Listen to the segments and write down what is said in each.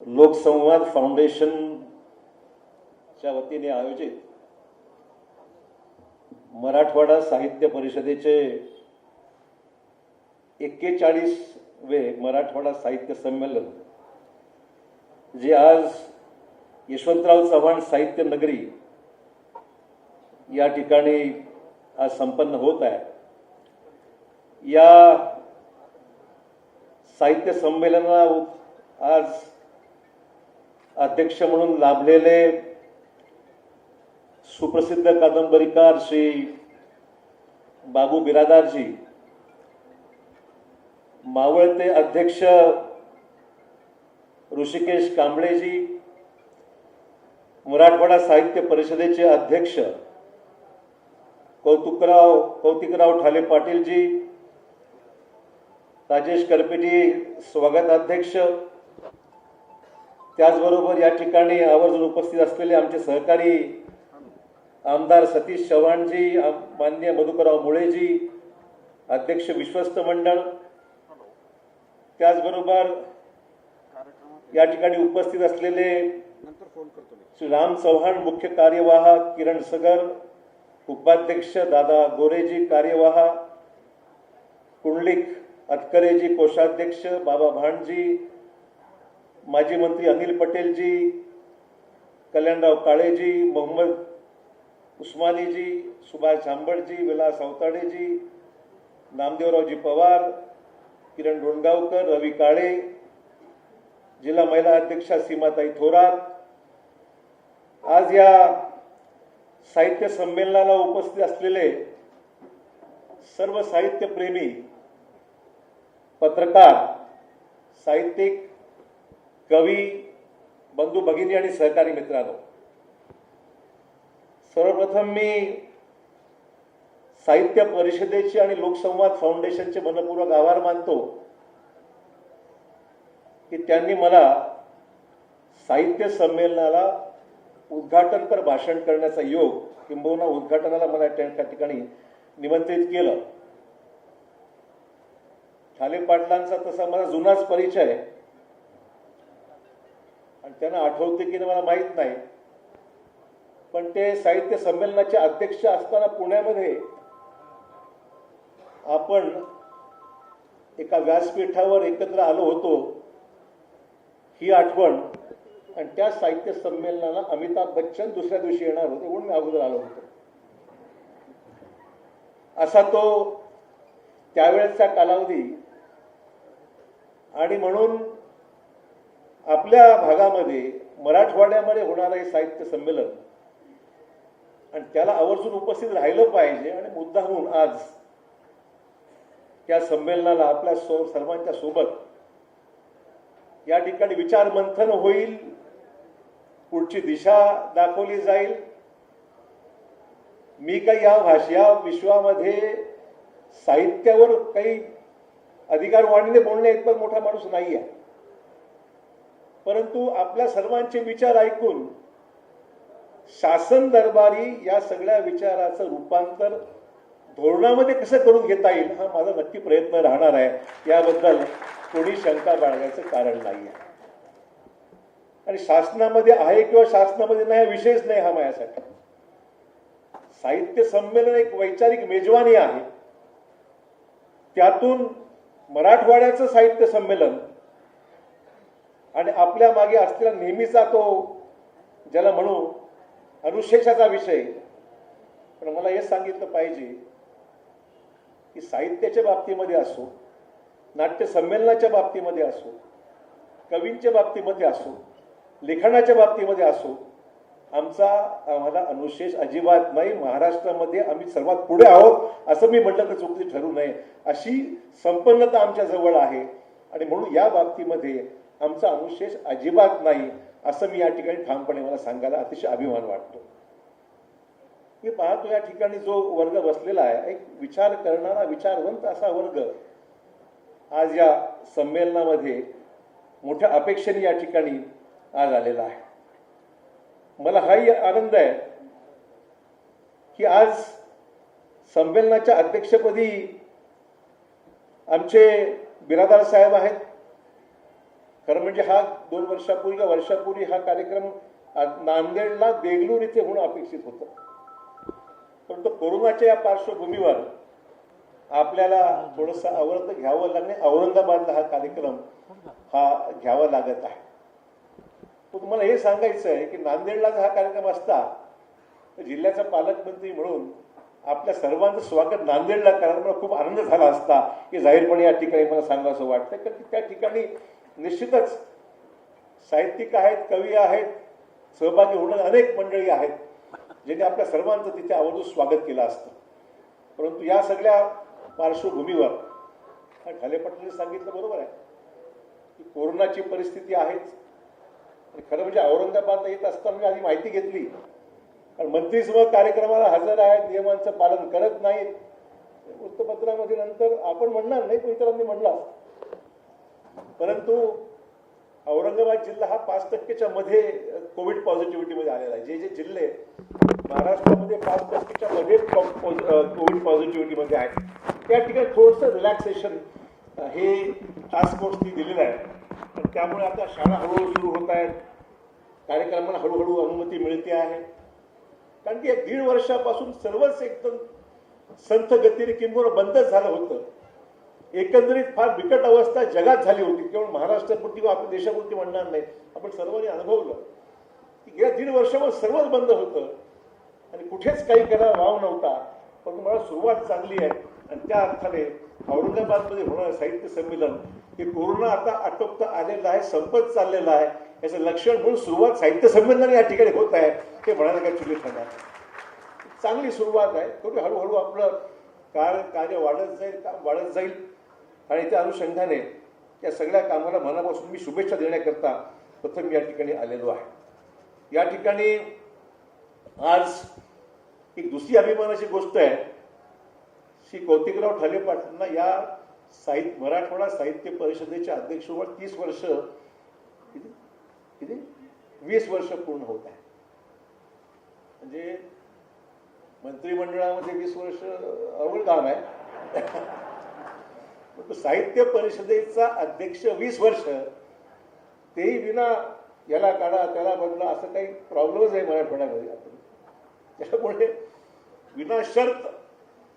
लोकसंवाद फाउंडेशनच्या वतीने आयोजित मराठवाडा साहित्य परिषदेचे 41वे मराठवाडा साहित्य संमेलन जे आज यशवंतराव चव्हाण साहित्य नगरी या ठिकाणी आज संपन्न होत आहे। या साहित्य संमेलनाला आज अध्यक्ष म्हणून लाभलेले सुप्रसिद्ध कादंबरीकार श्री बाबू बिरादारजी, मावळते अध्यक्ष ऋषिकेश कांबळेजी, मराठवाडा साहित्य परिषदेचे अध्यक्ष कौतिकराव ठाले पाटीलजी, राजेश करपेटी स्वागत अध्यक्ष, त्याचबरोबर या ठिकाणी आवर्जून उपस्थित असलेले आमचे सहकारी आमदार सतीश चव्हाणजी, माननीय मधुकरराव मुळेजी, अध्यक्ष विश्वस्त मंडळ, त्याचबरोबर या ठिकाणी उपस्थित असलेले श्री राम चव्हाण मुख्य कार्यवाह, किरण सगर उपाध्यक्ष, दादा गोरेजी कार्यवाह, कुंडलिक अतकरेजी कोषाध्यक्ष, बाबा भांडजी, माजी मंत्री अनिल पटेलजी, कल्याणराव काळेजी, मोहम्मद उस्मानीजी, सुभाष झांबडजी, विलास अवताडेजी, नामदेवरावजी पवार, किरण डोणगावकर, रवी काळे, जिल्हा महिला अध्यक्षा सीमाताई थोरात, आज या साहित्य संमेलनाला उपस्थित असलेले सर्व साहित्यप्रेमी, पत्रकार, साहित्यिक, कवी, बंधू भगिनी आणि सहकारी मित्रांनो, सर्वप्रथम मी साहित्य परिषदेचे आणि लोकसंवाद फाउंडेशनचे मनपूर्वक आभार मानतो की त्यांनी मला साहित्य संमेलनाला उद्घाटनपर भाषण करण्याचा योग, किंबहुना उद्घाटनाला मला त्या ठिकाणी निमंत्रित केलं। ठाले पाटलांचा तसा मला जुनाच परिचय आहे आणि त्यांना आठवते की मला माहीत नाही, पण ते साहित्य संमेलनाचे अध्यक्ष असताना पुण्यामध्ये आपण एका व्यासपीठावर एकत्र आलो होतो ही आठवण, आणि त्या साहित्य संमेलनाला अमिताभ बच्चन दुसऱ्या दिवशी येणार होते म्हणून मी अगोदर आलो होतो। असा तो त्यावेळेचा कालावधी, आणि म्हणून आपल्या भागामध्ये मराठवाड्यामध्ये होणारं हे साहित्य संमेलन आणि त्याला आवर्जून उपस्थित राहिलं पाहिजे, आणि मुद्दामून आज त्या संमेलनाला आपल्या सर्वांच्या सोबत या ठिकाणी विचार मंथन होईल, पुढची दिशा दाखवली जाईल। मी काही या विश्वामध्ये साहित्यावर काही अधिकारवाणीने बोलणे इतका मोठा माणूस नाही आहे, परंतु आपल्या सर्वांचे विचार ऐकून शासन दरबारी या सगळ्या विचाराचं रूपांतर धोरणामध्ये कसं करून घेता येईल हा माझा नक्की प्रयत्न राहणार आहे। याबद्दल कोणी शंका बाळगायचं कारण नाही आहे, आणि शासनामध्ये आहे किंवा शासनामध्ये नाही हा विषयच नाही हा माझ्यासाठी। साहित्य संमेलन एक वैचारिक मेजवानी आहे, त्यातून मराठवाड्याचं साहित्य संमेलन आणि आपल्या मागे असलेला नेहमीचा तो ज्याला म्हणू अनुशेषाचा विषय। पण मला हे सांगितलं पाहिजे की साहित्याच्या बाबतीमध्ये असो, नाट्य संमेलनाच्या बाबतीमध्ये असो, कवींच्या बाबतीमध्ये असो, लिखाणाच्या बाबतीमध्ये असो, आम्हाला अनुशेष अजिबात नाही। महाराष्ट्रामध्ये आम्ही सर्वात पुढे आहोत असं मी म्हटलं तर चुकी ठरू नये, अशी संपन्नता आमच्या जवळ आहे, आणि म्हणून या बाबतीमध्ये आमचा अनुशेष अजिबात नाही असं मी या ठिकाणी ठामपणे मला सांगायला अतिशय अभिमान वाटतो। मी पाहतो या ठिकाणी जो वर्ग बसलेला आहे, एक विचार करणारा, विचारवंत असा वर्ग आज या संमेलनामध्ये मोठ्या अपेक्षेने या ठिकाणी आज आलेला आहे। मला हाही आनंद आहे की आज संमेलनाच्या अध्यक्षपदी आमचे बिरादार साहेब आहेत, खरं म्हणजे हा 2 वर्षापूर्वी किंवा वर्षापूर्वी हा कार्यक्रम नांदेडला देगलूर इथे होणं अपेक्षित होतं, परंतु कोरोनाच्या या पार्श्वभूमीवर आपल्याला थोडंसं अवरत घ्यावं लागणे, औरंगाबादला हा कार्यक्रम हा घ्यावा लागत आहे. पण तुम्हाला हे सांगायचं आहे की नांदेडला जर हा कार्यक्रम असता तर जिल्ह्याचा पालकमंत्री म्हणून आपल्या सर्वांचं स्वागत नांदेडला करायला मला खूप आनंद झाला असता, की जाहीरपणे या ठिकाणी मला सांगावं असं वाटतं. कारण त्या ठिकाणी निश्चितच साहित्यिक आहेत, कवी आहेत, सहभागी होणारे अनेक मंडळी आहेत ज्यांनी आपल्या सर्वांचं तिथे आवर्जून स्वागत केलं असतं. परंतु या सगळ्या पार्श्वभूमीवर ठाले पाटलांनी सांगितलं बरोबर आहे की कोरोनाची परिस्थिती आहेच. आणि खरं म्हणजे औरंगाबादला येत असताना मी आधी माहिती घेतली, कारण मंत्रीसमोर कार्यक्रमाला हजर आहेत, नियमांचं पालन करत नाहीत. वृत्तपत्रामध्ये नंतर आपण म्हणणार नाही पण इतरांनी म्हणलं असतं. परंतु औरंगाबाद जिल्हा हा 5% मध्ये कोविड पॉझिटिव्हिटीमध्ये आलेला आहे. जे जे जिल्हे महाराष्ट्रामध्ये 5% मध्ये कोविड पॉझिटिव्हिटीमध्ये आहेत त्या ठिकाणी थोडंसं रिलॅक्सेशन हे टास्क फोर्सनी दिलेलं आहे. त्यामुळे आता शाळा हळूहळू सुरू होत आहेत, कार्यक्रमांना हळूहळू अनुमती मिळते आहे. कारण की 1.5 वर्षापासून सर्वच एकदम संथ गतीने किंबहुना बंदच झालं होतं. एकंदरीत फार बिकट अवस्था जगात झाली होती, केवळ महाराष्ट्रापुरती किंवा आपल्या देशापुरती म्हणणार नाही. आपण सर्वांनी अनुभवलं की गेल्या 1.5 वर्षामध्ये सर्वच बंद होतं आणि कुठेच काही करायला वाव नव्हता. पण मला सुरुवात चांगली आहे आणि त्या अर्थाने औरंगाबादमध्ये होणारं साहित्य संमेलन हे कोरोना आता आटोपता आलेलं आहे, संपत चाललेलं आहे, याचं लक्षण म्हणून सुरुवात साहित्य संमेलन या ठिकाणी होत आहे. हे म्हणायला काही चुकीच ठरणार. चांगली सुरुवात आहे. थोडी हळूहळू आपलं कार्य वाढत जाईल आणि त्या अनुषंगाने या सगळ्या कामाला मनापासून मी शुभेच्छा देण्याकरता प्रथम या ठिकाणी आलेलो आहे. या ठिकाणी आज एक दुसरी अभिमानाची गोष्ट आहे. श्री कौतिकराव ठाले पाटलांना या मराठवाडा साहित्य परिषदेच्या अध्यक्षपद 30 वर्ष 20 वर्ष पूर्ण होत आहे. म्हणजे मंत्रिमंडळामध्ये 20 वर्ष अवघड काम आहे. साहित्य परिषदेचा अध्यक्ष 20 वर्ष, तेही विना याला काढा त्याला बदला असं काही प्रॉब्लेमच आहे मराठवाड्यामध्ये. त्यामुळे विना शर्त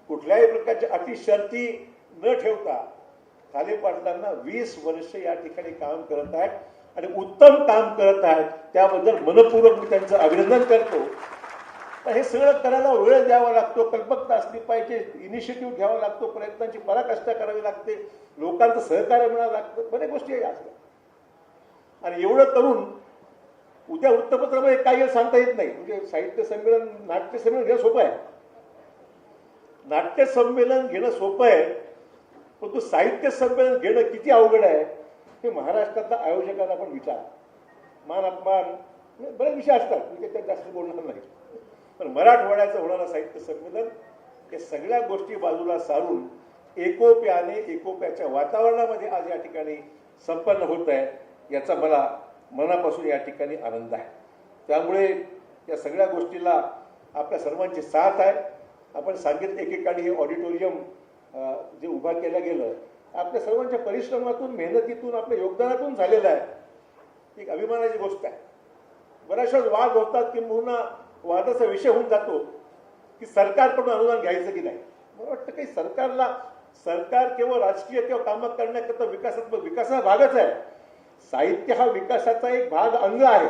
कुठल्याही प्रकारच्या अटी शर्ती न ठेवता ठाले पाटलांना 20 वर्ष या ठिकाणी काम करत आहेत आणि उत्तम काम करत आहेत. त्याबद्दल मनपूर्वक मी त्यांचं अभिनंदन करतो. हे सगळं करायला वेळ द्यावा लागतो, कल्पकता असली पाहिजे, इनिशिएटिव्ह घ्यावा लागतो, प्रयत्नांची पराकाष्ठा करावी लागते, लोकांचं सहकार्य मिळावं लागतं, बऱ्याच गोष्टी आहे असल्या. आणि एवढं करून उद्या वृत्तपत्रामध्ये काही सांगता येत नाही. म्हणजे साहित्य संमेलन, नाट्य संमेलन घेणं सोपं आहे, नाट्य संमेलन घेणं सोपं आहे, परंतु साहित्य संमेलन घेणं किती अवघड आहे हे महाराष्ट्रातल्या आयोजकांना पण विचार. मान अपमान बरेच विषय असतात, मी त्यात जास्त बोलणार नाही. पण मराठवाड्याचं होणारं साहित्य संमेलन हे सगळ्या गोष्टी बाजूला सारून एकोप्याच्या वातावरणामध्ये आज या ठिकाणी संपन्न होत आहे. याचा मला मनापासून या ठिकाणी आनंद आहे. त्यामुळे या सगळ्या गोष्टीला आपल्या सर्वांची साथ आहे. आपण सांगितलं एकेकाळी हे ऑडिटोरियम जे उभा केलं गेलं आपल्या सर्वांच्या परिश्रमातून, मेहनतीतून, आपल्या योगदानातून झालेलं आहे. एक अभिमानाची गोष्ट आहे. बऱ्याचशा वाद होतात किंवा वादाचा विषय होऊन जातो की सरकारकडून अनुदान घ्यायचं की नाही. मला वाटतं काही सरकार केवळ राजकीय किंवा कामं करण्याकरता विकासाचा भागच आहे. साहित्य हा विकासाचा एक भाग, अंग आहे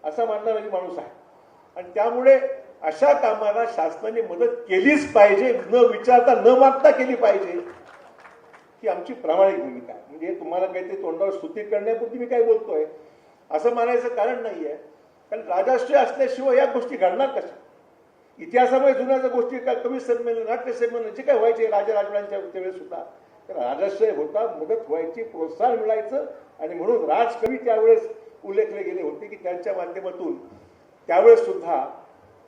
असं मानणारा माणूस आहे. आणि त्यामुळे अशा कामाला शासनाने मदत केलीच पाहिजे, न विचारता न मागता केली पाहिजे, ही आमची प्रामाणिक भूमिका आहे. म्हणजे तुम्हाला काहीतरी तोंडावर स्तुती करण्यापुरती मी काय बोलतोय असं मानायचं कारण नाहीये. कारण राजश्रय असल्याशिवाय या गोष्टी घडणार कशा. इतिहासामध्ये जुन्या ज्या गोष्टी कवी संमेलन, नाट्य संमेलन जे काय व्हायचे राजराजवाड्यांच्या वेळेस सुद्धा राजश्रय होता, मदत व्हायची, प्रोत्साहन मिळायचं. आणि म्हणून राजकवी त्यावेळेस उल्लेखले गेले होते की त्यांच्या माध्यमातून त्यावेळेस सुद्धा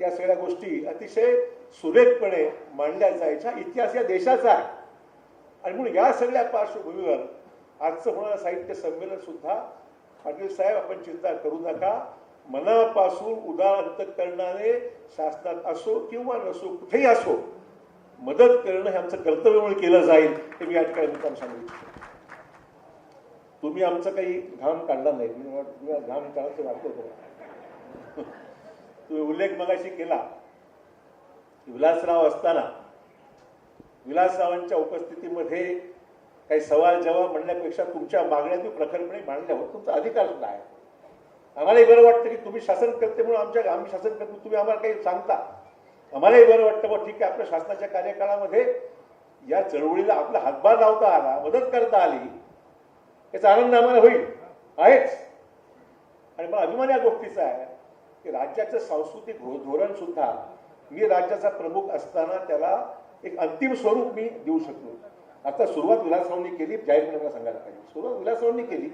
या सगळ्या गोष्टी अतिशय सुरेखपणे मांडल्या जायच्या. इतिहास या देशाचा आहे. आणि म्हणून या सगळ्या पार्श्वभूमीवर आजचं होणारं साहित्य संमेलन सुद्धा पाटील साहेब आपण चिंता करू नका. मनापासून उदार अंतःकरणाने शासनात असो किंवा नसो कुठेही असो मदत करणं हे आमचं कर्तव्य म्हणून केलं जाईल हे मी या ठिकाणी मुद्दाम सांगू इच्छितो. तुम्ही आमचं काही घाम काढला नाही. तुम्ही घाम काढायचं वाटतं होतं. तुम्ही उल्लेख मगाशी केला विलासराव असताना विलासरावांच्या उपस्थितीमध्ये काही सवाल जवाब म्हणण्यापेक्षा तुमच्या मागण्या तुम्ही प्रखरपणे मांडल्या होत. तुमचा अधिकार सुद्धा आहे. आम्हालाही बरं वाटतं की तुम्ही शासन करते म्हणून आम्ही शासन करतो, तुम्ही आम्हाला काही सांगता. आम्हालाही बरं वाटतं बघ ठीक आहे, आपल्या शासनाच्या कार्यकाळामध्ये या चळवळीला आपला हातभार लावता आला, मदत करता आली, याचा आनंद आम्हाला होईल आहेच. आणि मला अभिमान या गोष्टीचा आहे की राज्याचं सांस्कृतिक धोरण सुद्धा मी राज्याचा प्रमुख असताना त्याला एक अंतिम स्वरूप मी देऊ शकलो. आता सुरुवात विलासरावांनी केली, जाहीरपणे मला सांगायला पाहिजे, सुरुवात विलासरावांनी केली.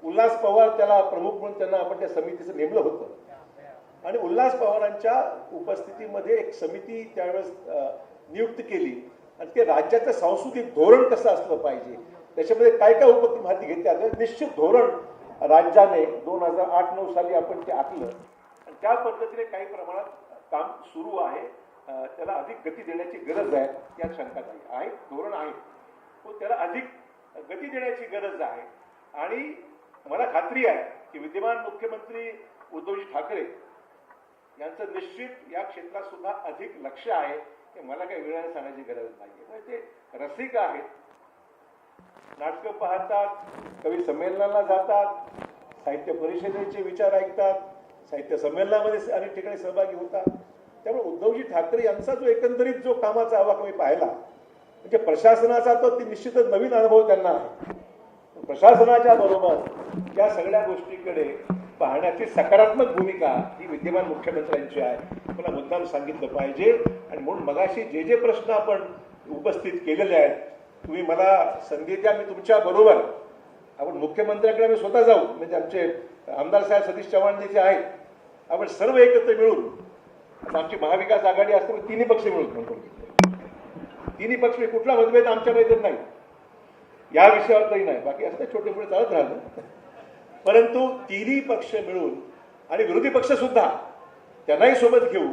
उल्हास पवार त्याला प्रमुख म्हणून त्यांना आपण त्या समितीचं नेमलं होतं आणि उल्हास पवारांच्या उपस्थितीमध्ये एक समिती त्यावेळेस नियुक्त केली आणि ते राज्याचं सांस्कृतिक धोरण कसं असलं पाहिजे, त्याच्यामध्ये काय काय उपक्रम हाती घेतले. निश्चित धोरण राज्याने 2008-9 साली आपण ते आखलं आणि त्या पद्धतीने काही प्रमाणात काम सुरू आहे. त्याला अधिक गती देण्याची गरज आहे, यात शंका नाही आहे. धोरण आहे पण त्याला अधिक गती देण्याची गरज आहे. आणि मला खात्री आहे की विद्यमान मुख्यमंत्री उद्धवजी ठाकरे यांचं निश्चित या क्षेत्रात सुद्धा अधिक लक्ष आहे. हे मला काही वेळाने सांगण्याची गरज नाही. ते रसिक आहेत, नाटकं पाहतात, कवी संमेलनाला जातात, साहित्य परिषदेचे विचार ऐकतात, साहित्य संमेलनामध्ये अनेक ठिकाणी सहभागी होतात. त्यामुळे उद्धवजी ठाकरे यांचा जो एकंदरीत जो कामाचा आवाका मी पाहिला म्हणजे प्रशासनाचा तो निश्चितच नवीन अनुभव त्यांना आहे. प्रशासनाच्या बरोबर या सगळ्या गोष्टीकडे पाहण्याची सकारात्मक भूमिका ही विद्यमान मुख्यमंत्र्यांची आहे. मला मुद्दाम सांगितलं पाहिजे. आणि म्हणून मगाशी जे जे प्रश्न आपण उपस्थित केलेले आहेत तुम्ही मला संधी द्या, मी तुमच्या बरोबर आपण मुख्यमंत्र्यांकडे आम्ही स्वतः जाऊ. म्हणजे आमचे आमदार साहेब सतीश चव्हाण जे आहेत, आपण सर्व एकत्र मिळून, आमची महाविकास आघाडी असते तिन्ही पक्ष मिळून म्हणतो, तिन्ही पक्ष कुठला मतभेद आमच्यामध्ये नाही, या विषयावर तरी नाही, बाकी असं छोटे मोठे चालत राहिलं. परंतु तिन्ही पक्ष मिळून आणि विरोधी पक्ष सुद्धा त्यांनाही सोबत घेऊ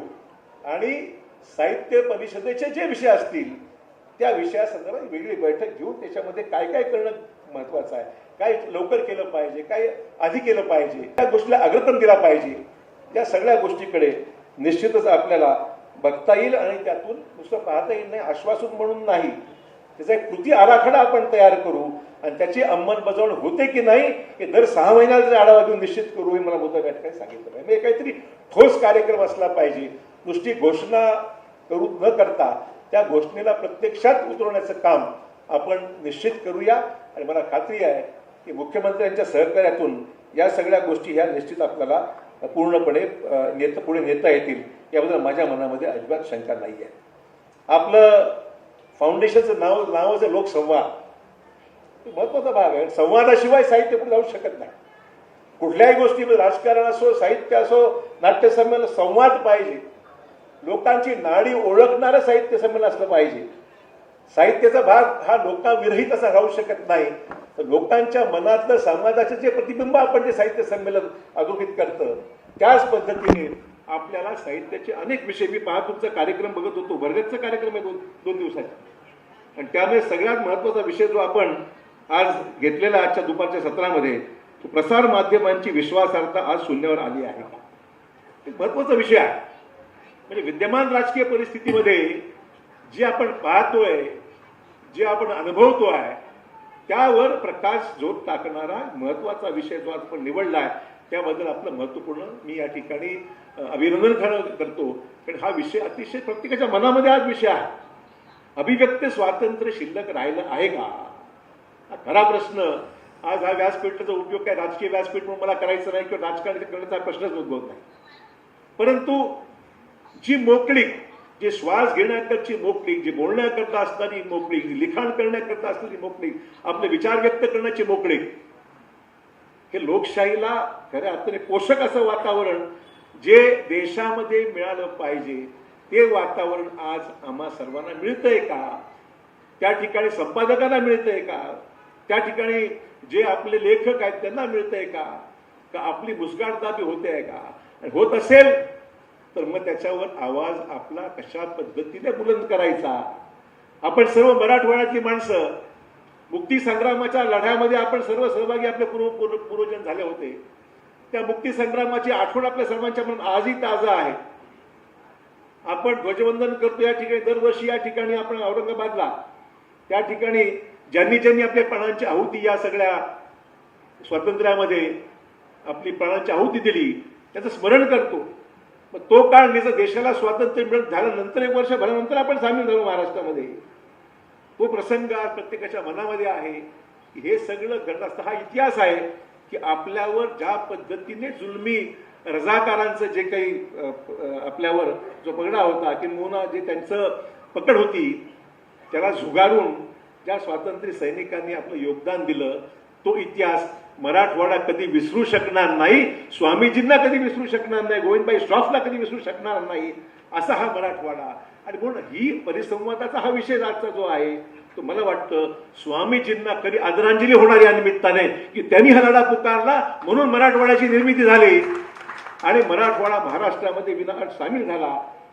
आणि साहित्य परिषदेचे जे विषय असतील त्या विषयासंदर्भात वेगळी बैठक घेऊन त्याच्यामध्ये काय काय करणं महत्वाचं आहे, काय लवकर केलं पाहिजे, काय आधी केलं पाहिजे, त्या गोष्टीला अग्रक्रम दिला पाहिजे, या सगळ्या गोष्टीकडे निश्चितच आपल्याला बघता येईल. आणि त्यातून नुसतं पाहता येईल नाही, आश्वासन म्हणून नाही, त्याचा एक कृती आराखडा आपण तयार करू आणि त्याची अंमलबजावणी होते की नाही हे दर 6 महिन्याला जर आढावा घेऊन निश्चित करू. हे मला मुद्दा त्या ठिकाणी सांगितलं पाहिजे. म्हणजे काहीतरी ठोस कार्यक्रम असला पाहिजे. नुसती घोषणा करू न करता त्या घोषणेला प्रत्यक्षात उतरवण्याचं काम आपण निश्चित करूया. आणि मला खात्री आहे की मुख्यमंत्र्यांच्या सहकार्यातून या सगळ्या गोष्टी ह्या निश्चित आपल्याला पूर्णपणे पुढे नेता येतील, याबद्दल माझ्या मनामध्ये अजिबात शंका नाही आहे. आपलं फाउंडेशनचं नावाचं लोकसंवाद महत्वाचा भाग आहे. संवादाशिवाय साहित्य पुढे जाऊ शकत नाही. कुठल्याही गोष्टीमध्ये राजकारण असो, साहित्य असो, नाट्य संमेलन, संवाद पाहिजे. लोकांची नाडी ओळखणारं साहित्य संमेलन असलं पाहिजे. साहित्याचा भाग हा लोकांविरहित असा राहू शकत नाही. तर लोकांच्या मनातलं समाजाचं जे प्रतिबिंब आपण जे साहित्य संमेलन अधोरेखित करतं त्याच पद्धतीने आपल्याला साहित्याचे अनेक विषय, मी तुमचा कार्यक्रम बघत होतो, वर्गाचा कार्यक्रम आहे दोन दिवसाचा, आणि त्यामुळे सगळ्यात महत्वाचा विषय जो आपण आज घेतलेला आजच्या दुपारच्या सत्रामध्ये, तो प्रसार माध्यमांची विश्वासार्हता आज शून्यावर आली आहे. एक महत्वाचा विषय आहे. म्हणजे विद्यमान राजकीय परिस्थितीमध्ये जे आपण पाहतोय, जे आपण अनुभवतो आहे, त्यावर प्रकाश झोत टाकणारा महत्वाचा विषय जो आज आपण निवडला आहे, त्याबद्दल आपलं महत्वपूर्ण मी या ठिकाणी अभिनंदन करतो. कारण हा विषय अतिशय प्रत्येकाच्या मनामध्ये आज विषय आहे. अभिव्यक्ती स्वातंत्र्य शिल्लक राहिलं आहे का, हा खरा प्रश्न. आज हा व्यासपीठाचा उपयोग काय राजकीय व्यासपीठ म्हणून मला करायचं नाही किंवा राजकारण करण्याचा प्रश्नच उद्भवत नाही. परंतु जी मोकळीक, जे श्वास घेण्याकरची मोकळीक, जी बोलण्याकरता असणारी मोकळीक, लिखाण करण्याकरता असणारी मोकळीक, आपले विचार व्यक्त करण्याची मोकळीक, हे लोकशाहीला खऱ्या अर्थाने पोषक असं वातावरण जे देशामध्ये मिळालं पाहिजे ते वातावरण आज आम्हा सर्वांना मिळतंय का? त्या ठिकाणी संपादकांना मिळतंय का? त्या ठिकाणी जे आपले लेखक आहेत त्यांना मिळतंय का? का आपली मुस्काटदाबी होते आहे का? होत असेल तर मग त्याच्यावर आवाज आपला कशा पद्धतीने बुलंद करायचा. आपण सर्व मराठवाड्यातली माणसं मुक्ती संग्रामाच्या लढ्यामध्ये आपण सर्व सहभागी आपले पूर्वजन झाले होते. त्या मुक्ती संग्रामाची आठवण आपल्या सर्वांच्या मनात आजही ताजा आहे. आपण ध्वजवंदन करतो या ठिकाणी, दरवर्षी या ठिकाणी आपण औरंगाबादला त्या ठिकाणी ज्यांनी ज्यांनी आपल्या प्राणांची आहुती या सगळ्या स्वातंत्र्यामध्ये आपली प्राणांची आहुती दिली त्याचं स्मरण करतो. मग तो काळ देशाला स्वातंत्र्य मिळत झाल्यानंतर 1 वर्ष भरानंतर आपण सामील झालो महाराष्ट्रामध्ये. तो प्रसंग आज प्रत्येकाच्या मनामध्ये आहे. हे सगळं घडत असतं. हा इतिहास आहे की आपल्यावर ज्या पद्धतीने जुलमी रजाकारांचं जे काही आपल्यावर जो पगडा होता किंवा जे त्यांचं पकड होती त्याला झुगारून ज्या स्वातंत्र्य सैनिकांनी आपलं योगदान दिलं तो इतिहास मराठवाडा कधी विसरू शकणार नाही. स्वामीजींना कधी विसरू शकणार नाही. गोविंदभाई श्रॉफला कधी विसरू शकणार नाही. असा हा मराठवाडा. आणि म्हणून ही परिसंवादाचा हा विषय आजचा जो आहे तो मला वाटतं स्वामीजींना कधी आदरांजली होणार या निमित्ताने की त्यांनी हा लढा पुकारला म्हणून मराठवाड्याची निर्मिती झाली आणि मराठवाडा महाराष्ट्रामध्ये विनाअट सामील झाला.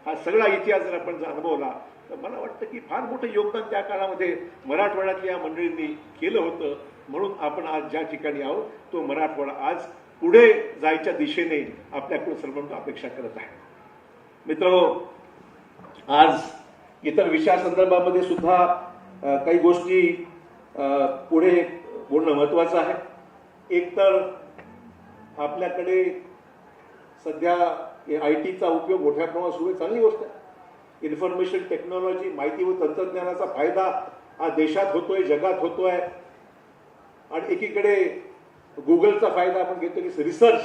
हा सगळा इतिहास जर आपण अनुभवला तर मला वाटतं की फार मोठं योगदान त्या काळामध्ये मराठवाड्यातल्या या मंडळींनी केलं होतं. म्हणून आपण आज ज्या ठिकाणी आहोत तो मराठवाडा आज पुढे जायच्या दिशेने आपल्याकडून सर्वांना अपेक्षा करत आहे. मित्रांनो, आज इतर विषयासंदर्भामध्ये सुद्धा काही गोष्टी पुढे बोलणं महत्त्वाचं आहे. एकतर आपल्याकडे सध्या IT चा उपयोग मोठ्या प्रमाणात सुरू आहे, चांगली गोष्ट आहे. इन्फॉर्मेशन टेक्नॉलॉजी, माहिती व तंत्रज्ञानाचा फायदा हा देशात होतोय, जगात होतोय. आणि एकीकडे गुगलचा फायदा आपण घेतो की रिसर्च,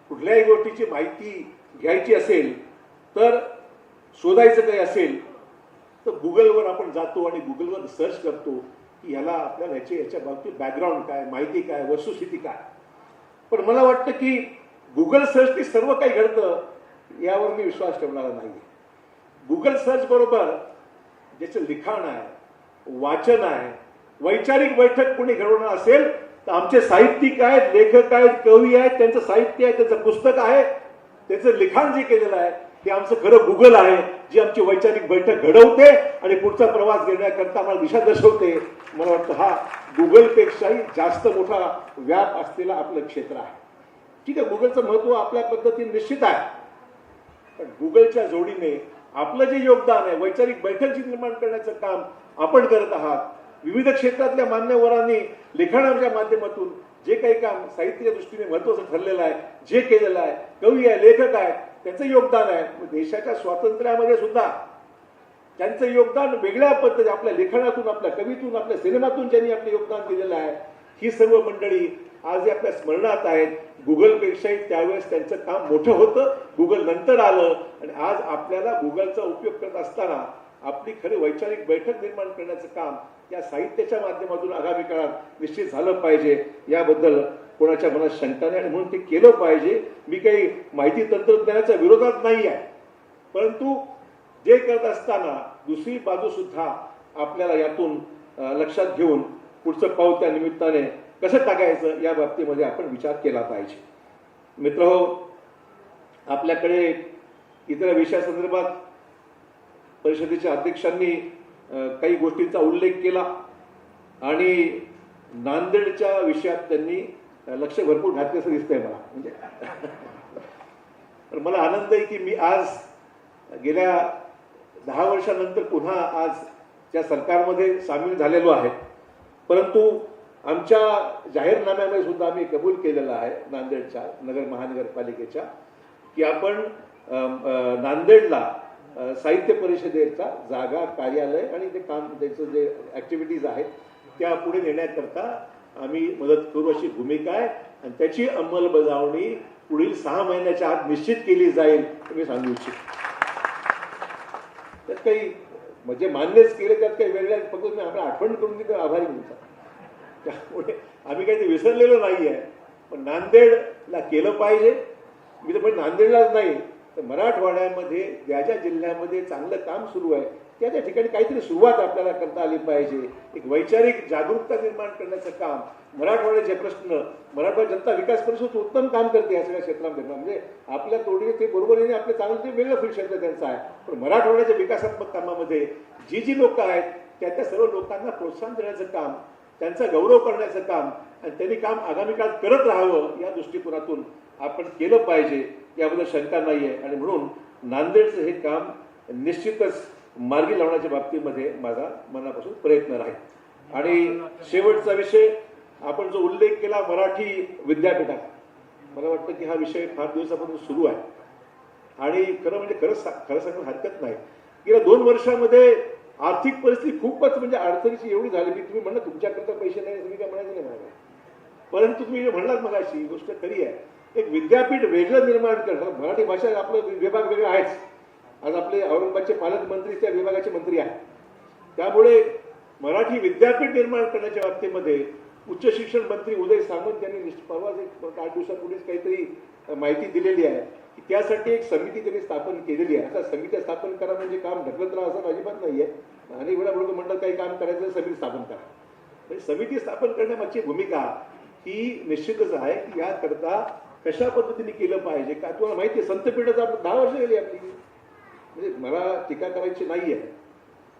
कुठल्याही गोष्टीची माहिती घ्यायची असेल तर शोधायचं काही असेल तर गुगलवर आपण जातो आणि गुगलवर सर्च करतो की ह्याला आपल्याला ह्याच्या बाबतीत बॅकग्राऊंड काय, माहिती काय, वस्तुस्थिती काय. पण मला वाटतं की गुगल सर्चने सर्व काही घडतं यावर मी विश्वास ठेवणारा नाही. गुगल सर्च बरोबर ज्याचं लिखाण आहे, वाचन आहे, वैचारिक बैठक कोणी घडवणार असेल तर आमचे साहित्यिक आहेत, लेखक आहेत, कवी आहेत, त्यांचं साहित्य आहे, त्यांचं पुस्तक आहे, त्याचं लिखाण जे केलेलं आहे ते आमचं खरं गुगल आहे, जी आमची वैचारिक बैठक घडवते आणि पुढचा प्रवास घेण्याकरता आम्हाला दिशा दर्शवते. मला वाटतं हा गुगलपेक्षाही जास्त मोठा व्याप असलेला आपलं क्षेत्र आहे. ठीक आहे, गुगलचं महत्त्व आपल्या पद्धतीने निश्चित आहे. पण गुगलच्या जोडीने आपलं जे योगदान आहे, वैचारिक बैठक जी निर्माण करण्याचं काम आपण करत आहात, विविध क्षेत्रातल्या मान्यवरांनी लिखाणाच्या माध्यमातून जे काही काम साहित्याच्या दृष्टीने महत्त्वाचं ठरलेलं आहे, जे केलेलं आहे, कवी आहे, लेखक आहे, त्याचं योगदान आहे. देशाच्या स्वातंत्र्यामध्ये सुद्धा त्यांचं योगदान वेगळ्या पद्धतीने आपल्या लेखनातून, आपल्या कवितून, आपल्या सिनेमातून ज्यांनी आपलं योगदान दिलेलं आहे, ही सर्व मंडळी आज आपल्या स्मरणात आहेत. गुगलपेक्षाही त्यावेळेस त्यांचं काम मोठं होतं, गुगल नंतर आलं आणि आज आपल्याला गुगलचा उपयोग करत असताना आपली खरी वैचारिक बैठक निर्माण करण्याचं काम या साहित्याच्या माध्यमातून आगामी काळात निश्चित झालं पाहिजे. याबद्दल कोणाच्या मनात शंका नाही आणि म्हणून ते केलं पाहिजे. मी काही माहिती तंत्रज्ञानाच्या विरोधात नाही आहे, परंतु जे करत असताना दुसरी बाजू सुद्धा आपल्याला यातून लक्षात घेऊन पुढचं पाऊल त्या निमित्ताने कसं टाकायचं या बाबतीमध्ये आपण विचार केला पाहिजे. मित्रहो, आपल्याकडे इतर विषयासंदर्भात परिषदेच्या अध्यक्षांनी काही गोष्टींचा उल्लेख केला आणि नांदेडच्या विषयात त्यांनी लक्ष भरपूर घातले असं दिसतंय मला. म्हणजे तर मला आनंद आहे की मी आज गेल्या 10 वर्षानंतर पुन्हा आज त्या सरकारमध्ये सामील झालेलो आहे. परंतु आमच्या जाहीरनाम्यामध्ये सुद्धा आम्ही कबूल केलेलं आहे नांदेडच्या नगर महानगरपालिकेच्या की आपण नांदेडला साहित्य परिषदेचा जागा, कार्यालय आणि ते काम, त्याचं जे ॲक्टिव्हिटीज आहेत त्या पुढे नेण्याकरता आम्ही मदत करू अशी भूमिका आहे आणि त्याची अंमलबजावणी पुढील 6 महिन्याच्या आत निश्चित केली जाईल हे मी सांगू इच्छितो. त्यात काही म्हणजे मान्यच केले, त्यात काही वेगळ्या, फक्त मी आपल्या आठवण करून दिली तर आभारी तुमचा. त्यामुळे आम्ही काही ते विसरलेलो नाही आहे. पण नांदेडला केलं पाहिजे. मी तर पण नांदेडलाच नाही तर मराठवाड्यामध्ये ज्या ज्या जिल्ह्यामध्ये चांगलं काम सुरू आहे त्या त्या ठिकाणी काहीतरी सुरुवात आपल्याला करता आली पाहिजे. एक वैचारिक जागरूकता निर्माण करण्याचं काम, मराठवाड्याचे प्रश्न, मराठवाडा जनता विकास परिषद उत्तम काम करते या सगळ्या क्षेत्रामध्ये. म्हणजे आपल्या तोडीने ते बरोबरीने आपले चांगलं ते वेगळं फील्ड क्षेत्र त्यांचं आहे. पण मराठवाड्याच्या विकासात्मक कामामध्ये जी जी लोक आहेत त्या त्या सर्व लोकांना प्रोत्साहन देण्याचं काम त्यांचा गौरव करण्याचं काम आणि त्यांनी काम आगामी काळात करत राहावं या दृष्टिकोनातून आपण केलं पाहिजे, याबद्दल शंका नाही आहे. आणि म्हणून नांदेडचं हे काम निश्चितच मार्गी लावण्याच्या बाबतीमध्ये माझा मनापासून प्रयत्न राहील. आणि शेवटचा विषय आपण जो उल्लेख केला मराठी विद्यापीठाचा, मला वाटतं की हा विषय फार दिवसापासून सुरू आहे आणि खरं सांगायला हरकत नाही. गेल्या 2 वर्षामध्ये आर्थिक परिस्थिती खूपच म्हणजे अडचणीची एवढी झाली की तुम्ही म्हणलं तुमच्याकरता पैसे नाही, तुम्ही काय म्हणायचं नाही मला. परंतु तुम्ही जे म्हणलात मग अशी गोष्ट खरी आहे, एक विद्यापीठ वेगळं निर्माण करणं. मराठी भाषा आपलं विभाग वेगळा आहेच. आज आपले औरंगाबादचे पालकमंत्री त्या विभागाचे मंत्री आहेत. त्यामुळे मराठी विद्यापीठ निर्माण करण्याच्या बाबतीमध्ये उच्च शिक्षण मंत्री उदय सामंत यांनी परवाच 8 दिवसापूर्वीच काहीतरी माहिती दिलेली आहे की त्यासाठी एक समिती त्यांनी स्थापन केलेली आहे. आता समिती स्थापन करा म्हणजे काम ढकलत राहा असं अजिबात नाहीये. अनेक वेळा म्हणून म्हणतात काही काम करायचं समिती स्थापन करा. म्हणजे समिती स्थापन करण्यामागची भूमिका ही निश्चितच आहे की याकरता कशा पद्धतीने केलं पाहिजे. का तुम्हाला माहिती आहे संतपीठाचं आपण 10 वर्ष गेली आपली. म्हणजे मला टीका करायची नाहीये,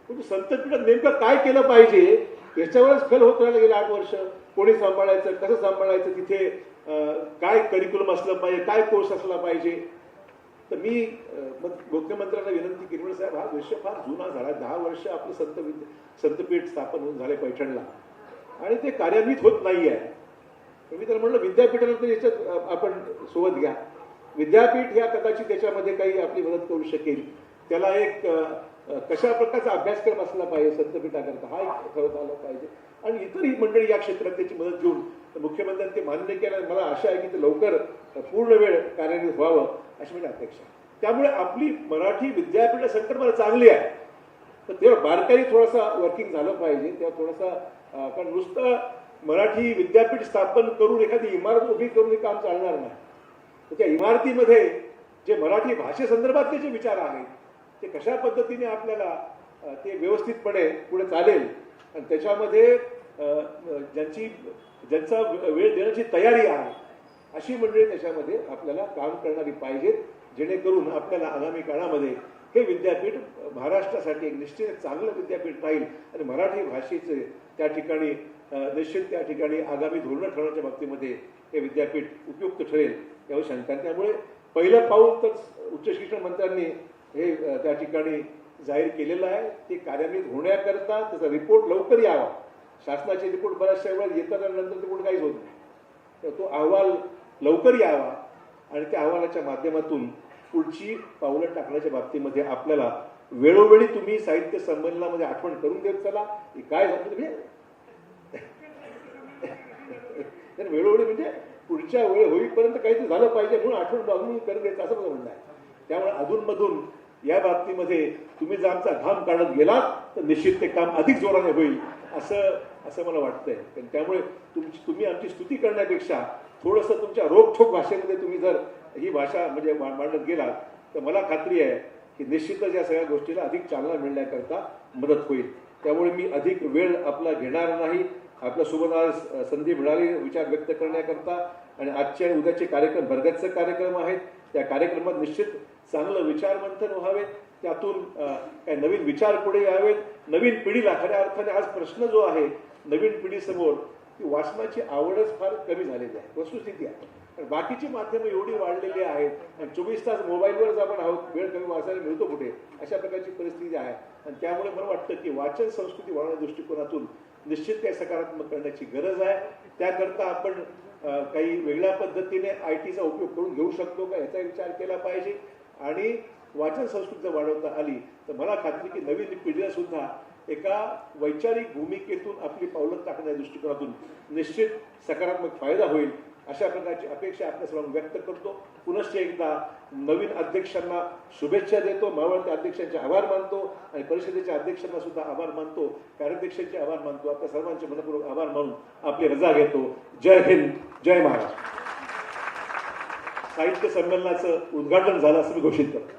पण संतपीठात नेमकं काय केलं पाहिजे याच्यावरच फेल होत राहिलं गेले 8 वर्ष. कोणी सांभाळायचं, कसं सांभाळायचं, तिथे काय करिक्युलम असलं पाहिजे, काय कोर्स असला पाहिजे. तर मी मुख्यमंत्र्यांना विनंती केली, म्हणजे साहेब हा विषय फार जुना झाला. 10 वर्ष आपलं संतपीठ स्थापन होऊन झाले पैठणला आणि ते कार्यान्वित होत नाही आहे. मी तर म्हणलं विद्यापीठाला तर याच्यात आपण सोबत घ्या. विद्यापीठ ह्या कदाचित त्याच्यामध्ये काही आपली मदत करू शकेल. त्याला एक कशा प्रकारचा अभ्यासक्रम असला पाहिजे संतपीठाकरता हा एक ठरवता आला पाहिजे. आणि इतरही मंडळी या क्षेत्रात त्याची मदत घेऊन मुख्यमंत्र्यांनी ते मान्य केलं. मला आशा आहे की ते लवकर पूर्ण वेळ कार्यान्वित व्हावं अशी माझी अपेक्षा. त्यामुळे आपली मराठी विद्यापीठ संकल्पना चांगली आहे, तर तेव्हा बारकाई थोडासा वर्किंग झालं पाहिजे. तेव्हा थोडासा कारण नुसतं मराठी विद्यापीठ स्थापन करून एखादी इमारत उभी करून हे काम चालणार नाही. तर त्या इमारतीमध्ये जे मराठी भाषेसंदर्भातले जे विचार आहेत ते कशा पद्धतीने आपल्याला ते व्यवस्थितपणे पुढे चालेल आणि त्याच्यामध्ये ज्यांचा वेळ देण्याची तयारी आहे अशी मंडळी त्याच्यामध्ये आपल्याला काम करणारी पाहिजेत, जेणेकरून आपल्याला आगामी काळामध्ये हे विद्यापीठ महाराष्ट्रासाठी एक निश्चित चांगलं विद्यापीठ राहील आणि मराठी भाषेचे त्या ठिकाणी निश्चित त्या ठिकाणी आगामी धोरणं ठरवण्याच्या बाबतीमध्ये हे विद्यापीठ उपयुक्त ठरेल यावर शंका. त्यामुळे पहिलं पाऊल तर उच्च शिक्षण मंत्र्यांनी हे त्या ठिकाणी जाहीर केलेलं आहे. ते कार्यान्वित होण्याकरता त्याचा रिपोर्ट लवकर यावा. शासनाचे रिपोर्ट बऱ्याचशा वेळा येतात आणि नंतर रिपोर्ट काहीच होत नाही. तर तो अहवाल लवकर यावा आणि त्या अहवालाच्या माध्यमातून पुढची पावलं टाकण्याच्या बाबतीमध्ये आपल्याला वेळोवेळी तुम्ही साहित्य संमेलनामध्ये आठवण करून देत चला की काय झालं तुम्ही वेळोवेळी म्हणजे पुढच्या वेळ होईपर्यंत काहीतरी झालं पाहिजे म्हणून आठवण करून द्यायचं असं माझं म्हणणं आहे. त्यामुळे अधूनमधून या बाबतीमध्ये तुम्ही जर आमचा घाम काढत गेलात तर निश्चित ते काम अधिक जोराने होईल असं मला वाटतंय. त्यामुळे तुम्ही आमची स्तुती करण्यापेक्षा थोडंसं तुमच्या रोखठोक भाषेमध्ये तुम्ही जर ही भाषा म्हणजे मांडत गेलात तर मला खात्री आहे की निश्चितच या सगळ्या गोष्टीला अधिक चालना मिळण्याकरता मदत होईल. त्यामुळे मी अधिक वेळ आपला घेणार नाही. आपल्यासोबत आज संधी मिळाली विचार व्यक्त करण्याकरता आणि आजचे आणि उद्याचे कार्यक्रम भरगच्च कार्यक्रम आहेत. त्या कार्यक्रमात निश्चित चांगलं विचार मंथन व्हावे, त्यातून काही नवीन विचार पुढे यावेत. नवीन पिढीला खऱ्या अर्थाने आज प्रश्न जो आहे नवीन पिढीसमोर ती वाचनाची आवडच फार कमी झालेली आहे, वस्तुस्थिती आहे. बाकीची माध्यमं एवढी वाढलेली आहेत आणि 24 तास मोबाईलवरच आपण आहोत, वेळ कमी वाचायला मिळतो कुठे, अशा प्रकारची परिस्थिती आहे. आणि त्यामुळे मला वाटतं की वाचन संस्कृती वाढवण्याच्या दृष्टिकोनातून निश्चित काही सकारात्मक करण्याची गरज आहे. त्याकरता आपण काही वेगळ्या पद्धतीने IT चा उपयोग करून घेऊ शकतो का याचा विचार केला पाहिजे. आणि वाचन संस्कृती जर वाढवता आली तर मला खात्री की नवीन पिढीला सुद्धा एका वैचारिक भूमिकेतून आपली पावलं टाकण्याच्या दृष्टिकोनातून निश्चित सकारात्मक फायदा होईल अशा प्रकारची अपेक्षा आपल्या सर्वांना व्यक्त करतो. पुनश्च एकदा नवीन अध्यक्षांना शुभेच्छा देतो, मावळत्या अध्यक्षांचे आभार मानतो आणि परिषदेच्या अध्यक्षांना सुद्धा आभार मानतो, कार्याध्यक्षांचे आभार मानतो. आपल्या सर्वांचे मनपूर्वक आभार मानून आपली रजा घेतो. जय हिंद, जय महाराष्ट्र. साहित्य संमेलनाचं उद्घाटन झालं असं मी घोषित करतो.